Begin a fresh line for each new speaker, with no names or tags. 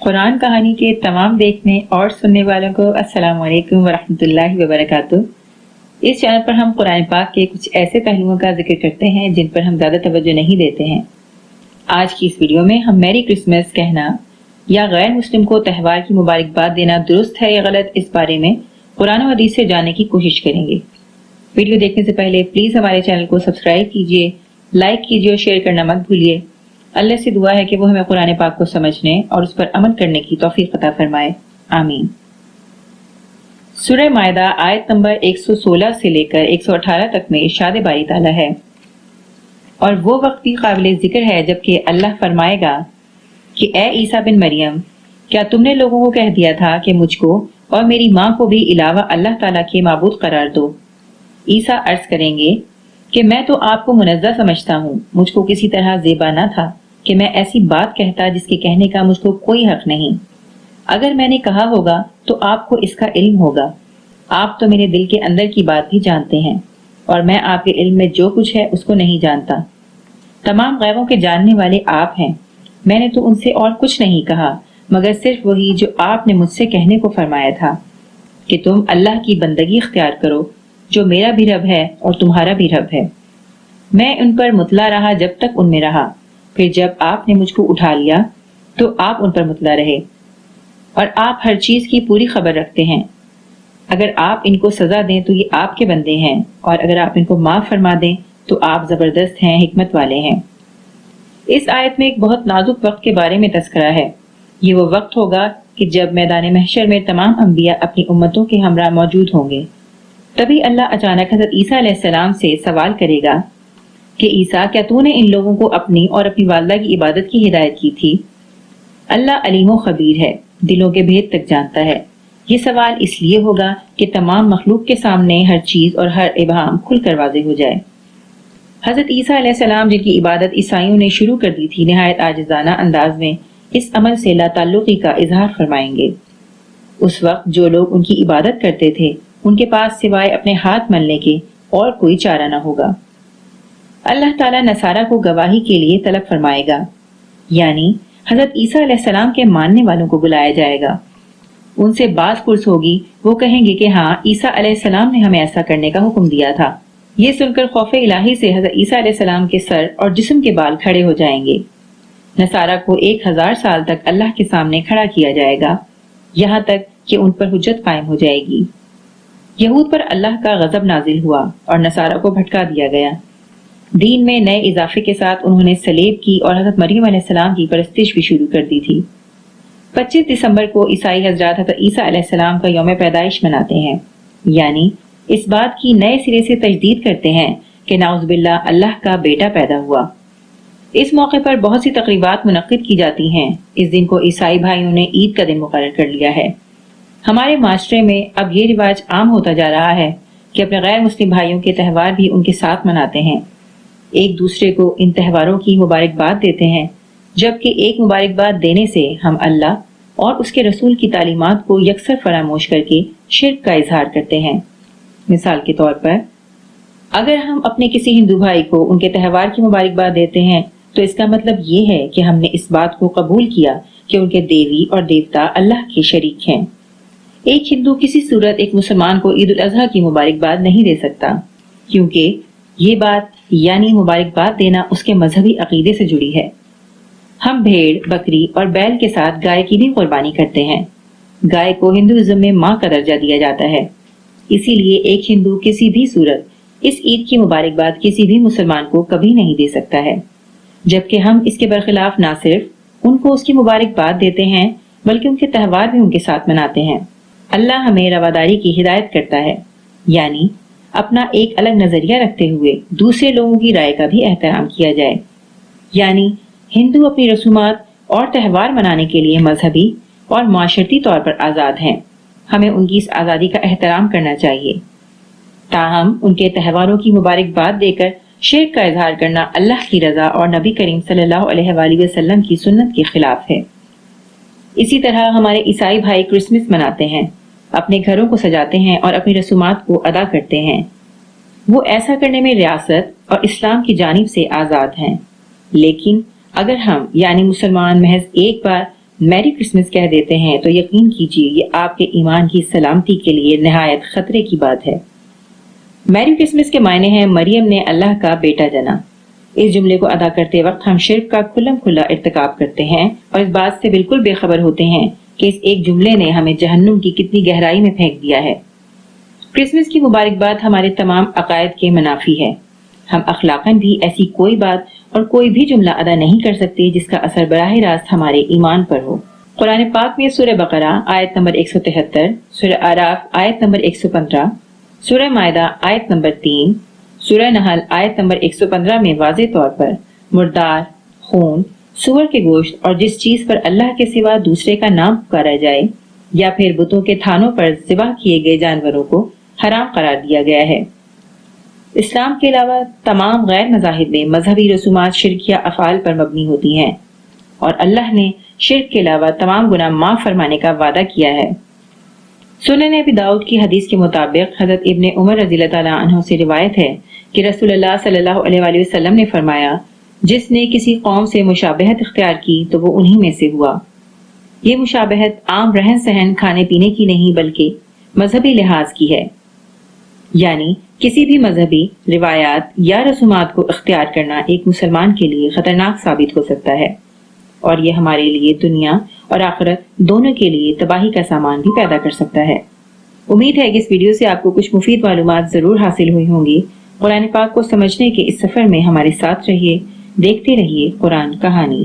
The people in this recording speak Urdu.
قرآن کہانی کے تمام دیکھنے اور سننے والوں کو السلام علیکم ورحمۃ اللہ وبرکاتہ۔ اس چینل پر ہم قرآن پاک کے کچھ ایسے پہلوؤں کا ذکر کرتے ہیں جن پر ہم زیادہ توجہ نہیں دیتے ہیں۔ آج کی اس ویڈیو میں ہم میری کرسمس کہنا یا غیر مسلم کو تہوار کی مبارکباد دینا درست ہے یا غلط، اس بارے میں قرآن و حدیث سے جاننے کی کوشش کریں گے۔ ویڈیو دیکھنے سے پہلے پلیز ہمارے چینل کو سبسکرائب کیجیے، لائک کیجیے اور شیئر کرنا مت بھولیے۔ اللہ سے دعا ہے کہ وہ ہمیں قرآن پاک کو سمجھنے اور اس پر عمل کرنے کی توفیق عطا فرمائے، آمین۔ سورہ مائدہ آیت نمبر 116 سے لے کر 118 تک میں ارشاد باری تعالیٰ ہے، اور وہ وقت بھی قابل ذکر ہے جبکہ اللہ فرمائے گا کہ اے عیسیٰ بن مریم، کیا تم نے لوگوں کو کہہ دیا تھا کہ مجھ کو اور میری ماں کو بھی علاوہ اللہ تعالیٰ کے معبود قرار دو؟ عیسیٰ عرض کریں گے کہ میں تو آپ کو منزہ سمجھتا ہوں، مجھ کو کسی طرح زیبا نہ تھا کہ میں ایسی بات کہتا جس کے کہنے کا مجھ کو کوئی حق نہیں۔ اگر میں نے کہا ہوگا تو آپ کو اس کا علم ہوگا، آپ تو میرے دل کے اندر کی بات بھی جانتے ہیں، اور میں آپ کے علم میں جو کچھ ہے اس کو نہیں جانتا۔ تمام غیبوں کے جاننے والے آپ ہیں، میں نے تو ان سے اور کچھ نہیں کہا مگر صرف وہی جو آپ نے مجھ سے کہنے کو فرمایا تھا کہ تم اللہ کی بندگی اختیار کرو جو میرا بھی رب ہے اور تمہارا بھی رب ہے۔ میں ان پر مطلع رہا جب تک ان میں رہا، پھر جب آپ نے مجھ کو اٹھا لیا تو آپ ان پر مطلع رہے، اور آپ ہر چیز کی پوری خبر رکھتے ہیں۔ اگر آپ ان کو سزا دیں تو یہ آپ کے بندے ہیں، اور اگر آپ ان کو معاف فرما دیں تو آپ زبردست ہیں، حکمت والے ہیں۔ اس آیت میں ایک بہت نازک وقت کے بارے میں تذکرہ ہے۔ یہ وہ وقت ہوگا کہ جب میدان محشر میں تمام انبیاء اپنی امتوں کے ہمراہ موجود ہوں گے۔ تبھی اللہ اچانک حضرت عیسیٰ علیہ السلام سے سوال کرے گا کہ عیسیٰ، کیا تو نے ان لوگوں کو اپنی اور اپنی والدہ کی عبادت کی ہدایت کی تھی؟ اللہ علیم و خبیر ہے، دلوں کے بھید تک جانتا ہے۔ یہ سوال اس لیے ہوگا کہ تمام مخلوق کے سامنے ہر چیز اور ہر ابہام کھل کر واضح ہو جائے۔ حضرت عیسیٰ علیہ السلام جن کی عبادت عیسائیوں نے شروع کر دی تھی، نہایت عاجزانہ انداز میں اس عمل سے لا تعلقی کا اظہار فرمائیں گے۔ اس وقت جو لوگ ان کی عبادت کرتے تھے ان کے پاس سوائے اپنے ہاتھ ملنے کے اور کوئی چارہ نہ ہوگا۔ اللہ تعالیٰ نصارہ کو گواہی کے لیے طلب فرمائے گا، یعنی حضرت عیسیٰ علیہ السلام کے ماننے والوں کو بلایا جائے گا۔ ان سے باز پرس ہوگی، وہ کہیں گے کہ ہاں، عیسیٰ علیہ السلام نے ہمیں ایسا کرنے کا حکم دیا تھا۔ یہ سن کر خوف الہی سے حضرت عیسیٰ علیہ السلام کے سر اور جسم کے بال کھڑے ہو جائیں گے۔ نصارہ کو 1000 سال تک اللہ کے سامنے کھڑا کیا جائے گا، یہاں تک کہ ان پر حجت قائم ہو جائے گی۔ یہود پر اللہ کا غضب نازل ہوا اور نصارہ کو بھٹکا دیا گیا۔ دین میں نئے اضافے کے ساتھ انہوں نے صلیب کی اور حضرت مریم علیہ السلام کی پرستش بھی شروع کر دی تھی۔ 25 دسمبر کو عیسائی حضرات حضرت عیسیٰ علیہ السلام کا یوم پیدائش مناتے ہیں، یعنی اس بات کی نئے سرے سے تجدید کرتے ہیں کہ نعوذ باللہ اللہ کا بیٹا پیدا ہوا۔ اس موقع پر بہت سی تقریبات منعقد کی جاتی ہیں۔ اس دن کو عیسائی بھائیوں نے عید کا دن مقرر کر لیا ہے۔ ہمارے معاشرے میں اب یہ رواج عام ہوتا جا رہا ہے کہ اپنے غیر مسلم بھائیوں کے تہوار بھی ان کے ساتھ مناتے ہیں، ایک دوسرے کو ان تہواروں کی مبارکباد دیتے ہیں، جبکہ ایک مبارکباد دینے سے ہم اللہ اور اس کے رسول کی تعلیمات کو یکسر فراموش کر کے شرک کا اظہار کرتے ہیں۔ مثال کے طور پر، اگر ہم اپنے کسی ہندو بھائی کو ان کے تہوار کی مبارکباد دیتے ہیں تو اس کا مطلب یہ ہے کہ ہم نے اس بات کو قبول کیا کہ ان کے دیوی اور دیوتا اللہ کے شریک ہیں۔ ایک ہندو کسی صورت ایک مسلمان کو عید الاضحیٰ کی مبارکباد نہیں دے سکتا، کیونکہ یہ بات یعنی مبارکباد دینا اس کے مذہبی عقیدے سے جڑی ہے۔ ہم بھیڑ، بکری اور بیل کے ساتھ گائے کی بھی قربانی کرتے ہیں۔ گائے کو ہندوازم میں ماں کا درجہ دیا جاتا ہے، اسی لیے ایک ہندو کسی بھی صورت اس عید کی مبارکباد کسی بھی مسلمان کو کبھی نہیں دے سکتا ہے، جبکہ ہم اس کے برخلاف نہ صرف ان کو اس کی مبارکباد دیتے ہیں بلکہ ان کے تہوار بھی ان کے ساتھ مناتے ہیں۔ اللہ ہمیں رواداری کی ہدایت کرتا ہے، یعنی اپنا ایک الگ نظریہ رکھتے ہوئے دوسرے لوگوں کی رائے کا بھی احترام کیا جائے، یعنی ہندو اپنی رسومات اور تہوار منانے کے لیے مذہبی اور معاشرتی طور پر آزاد ہیں، ہمیں ان کی اس آزادی کا احترام کرنا چاہیے۔ تاہم ان کے تہواروں کی مبارکباد دے کر شرک کا اظہار کرنا اللہ کی رضا اور نبی کریم صلی اللہ علیہ وآلہ وسلم کی سنت کے خلاف ہے۔ اسی طرح ہمارے عیسائی بھائی کرسمس مناتے ہیں، اپنے گھروں کو سجاتے ہیں اور اپنی رسومات کو ادا کرتے ہیں۔ وہ ایسا کرنے میں ریاست اور اسلام کی جانب سے آزاد ہیں، لیکن اگر ہم یعنی مسلمان محض ایک بار میری کرسمس کہہ دیتے ہیں تو یقین کیجیے یہ آپ کے ایمان کی سلامتی کے لیے نہایت خطرے کی بات ہے۔ میری کرسمس کے معنی ہیں مریم نے اللہ کا بیٹا جنا۔ اس جملے کو ادا کرتے وقت ہم شرک کا کھلم کھلا ارتکاب کرتے ہیں اور اس بات سے بالکل بے خبر ہوتے ہیں کہ اس ایک جملے نے ہمیں جہنم کی کتنی گہرائی میں پھینک دیا ہے۔ کرسمس کی مبارکباد ہمارے تمام عقائد کے منافی ہے۔ ہم اخلاقاً بھی ایسی کوئی بات اور کوئی بھی جملہ ادا نہیں کر سکتے جس کا اثر براہ راست ہمارے ایمان پر ہو۔ قرآن پاک میں سورہ بقرہ آیت نمبر 173، سورہ اعراف آیت نمبر 115، سورہ مائدہ آیت نمبر 3، سورہ نحل آیت نمبر 115 میں واضح طور پر مردار، خون، سور کے گوشت اور جس چیز پر اللہ کے سوا دوسرے کا نام پکارا جائے یا پھر بتوں کے تھانوں پر ذبح کیے گئے جانوروں کو حرام قرار دیا گیا ہے۔ اسلام کے علاوہ تمام غیر مذاہب میں مذہبی رسومات شرکیہ افعال پر مبنی ہوتی ہیں اور اللہ نے شرک کے علاوہ تمام گناہ معاف فرمانے کا وعدہ کیا ہے۔ سنن ابی داؤد کی حدیث کے مطابق حضرت ابن عمر رضی اللہ تعالیٰ عنہ سے روایت ہے کہ رسول اللہ صلی اللہ علیہ وآلہ وسلم نے فرمایا، جس نے کسی قوم سے مشابہت اختیار کی تو وہ انہی میں سے ہوا۔ یہ مشابہت عام رہن سہن کھانے پینے کی نہیں بلکہ مذہبی لحاظ کی ہے، یعنی کسی بھی مذہبی روایات یا رسومات کو اختیار کرنا ایک مسلمان کے لیے خطرناک ثابت ہو سکتا ہے اور یہ ہمارے لیے دنیا اور آخرت دونوں کے لیے تباہی کا سامان بھی پیدا کر سکتا ہے۔ امید ہے کہ اس ویڈیو سے آپ کو کچھ مفید معلومات ضرور حاصل ہوئی ہوں گی۔ قرآن پاک کو سمجھنے کے اس سفر میں ہمارے ساتھ رہیے، دیکھتے رہیے قرآن کہانی۔